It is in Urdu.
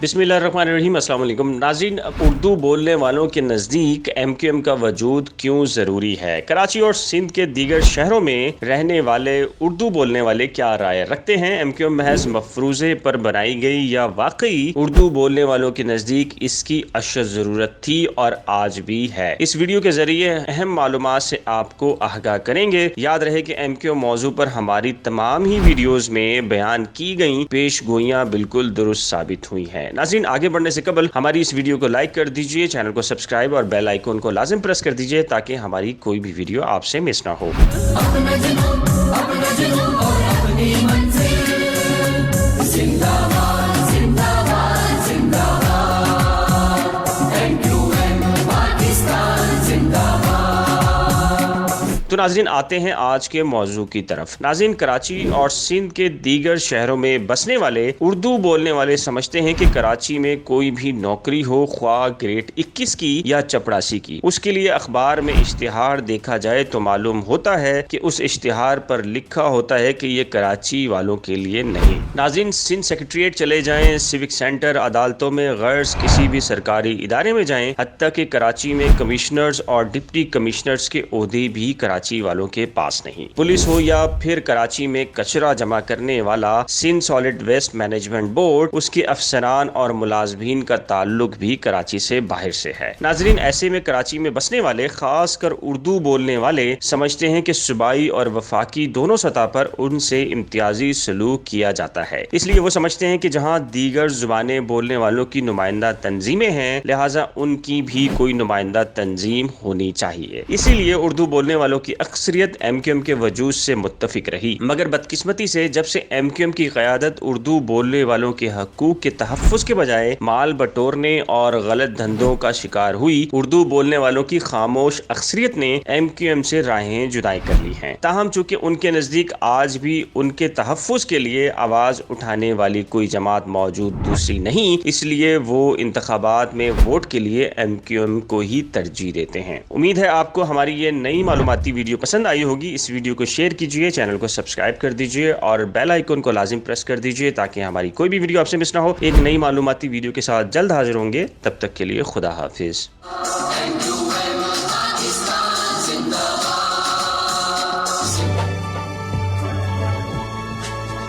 بسم اللہ الرحمن الرحیم۔ السلام علیکم ناظرین، اردو بولنے والوں کے نزدیک MQM کا وجود کیوں ضروری ہے؟ کراچی اور سندھ کے دیگر شہروں میں رہنے والے اردو بولنے والے کیا رائے رکھتے ہیں؟ MQM محض مفروضے پر بنائی گئی یا واقعی اردو بولنے والوں کے نزدیک اس کی اشد ضرورت تھی اور آج بھی ہے؟ اس ویڈیو کے ذریعے اہم معلومات سے آپ کو آگاہ کریں گے۔ یاد رہے کہ MQM موضوع پر ہماری تمام ہی ویڈیوز میں بیان کی گئی پیش گوئیاں بالکل درست ثابت ہوئی ہیں۔ ناظرین، آگے بڑھنے سے قبل ہماری اس ویڈیو کو لائک کر دیجئے، چینل کو سبسکرائب اور بیل آئیکن کو لازم پریس کر دیجئے تاکہ ہماری کوئی بھی ویڈیو آپ سے مس نہ ہو۔ تو ناظرین، آتے ہیں آج کے موضوع کی طرف۔ ناظرین، کراچی اور سندھ کے دیگر شہروں میں بسنے والے اردو بولنے والے سمجھتے ہیں کہ کراچی میں کوئی بھی نوکری ہو، خواہ گریڈ 21 کی یا چپڑاسی کی، اس کے لیے اخبار میں اشتہار دیکھا جائے تو معلوم ہوتا ہے کہ اس اشتہار پر لکھا ہوتا ہے کہ یہ کراچی والوں کے لیے نہیں۔ ناظرین، سندھ سیکریٹریٹ چلے جائیں، سیوک سینٹر، عدالتوں میں، غرض کسی بھی سرکاری ادارے میں جائیں، حتیٰ کہ کراچی میں کمشنرز اور ڈپٹی کمشنرز کے عہدے بھی کراچی والوں کے پاس نہیں۔ پولیس ہو یا پھر کراچی میں کچرا جمع کرنے والا Sindh solid waste management board, اس کے افسران اور ملازمین کا تعلق بھی کراچی سے باہر سے ہے۔ ناظرین، ایسے میں کراچی میں بسنے والے، خاص کر اردو بولنے والے، سمجھتے ہیں کہ صوبائی اور وفاقی دونوں سطح پر ان سے امتیازی سلوک کیا جاتا ہے۔ اس لیے وہ سمجھتے ہیں کہ جہاں دیگر زبانیں بولنے والوں کی نمائندہ تنظیمیں ہیں، لہٰذا ان کی بھی کوئی نمائندہ تنظیم ہونی چاہیے۔ اسی لیے اردو بولنے والوں کی اکثریت MQM کے وجود سے متفق رہی، مگر بدقسمتی سے جب سے MQM کی قیادت اردو بولنے والوں کے حقوق کے تحفظ کے بجائے مال بٹورنے اور غلط دھندوں کا شکار ہوئی، اردو بولنے والوں کی خاموش اکثریت نے MQM سے راہیں جدائی کر لی ہیں۔ تاہم چونکہ ان کے نزدیک آج بھی ان کے تحفظ کے لیے آواز اٹھانے والی کوئی جماعت موجود دوسری نہیں، اس لیے وہ انتخابات میں ووٹ کے لیے MQM کو ہی ترجیح دیتے ہیں۔ امید ہے آپ کو ہماری یہ نئی معلوماتی ویڈیو پسند آئی ہوگی۔ اس ویڈیو کو شیئر کیجئے، چینل کو سبسکرائب کر دیجئے اور بیل آئیکن کو لازم پریس کر دیجئے تاکہ ہماری کوئی بھی ویڈیو آپ سے مس نہ ہو۔ ایک نئی معلوماتی ویڈیو کے ساتھ جلد حاضر ہوں گے، تب تک کے لیے خدا حافظ۔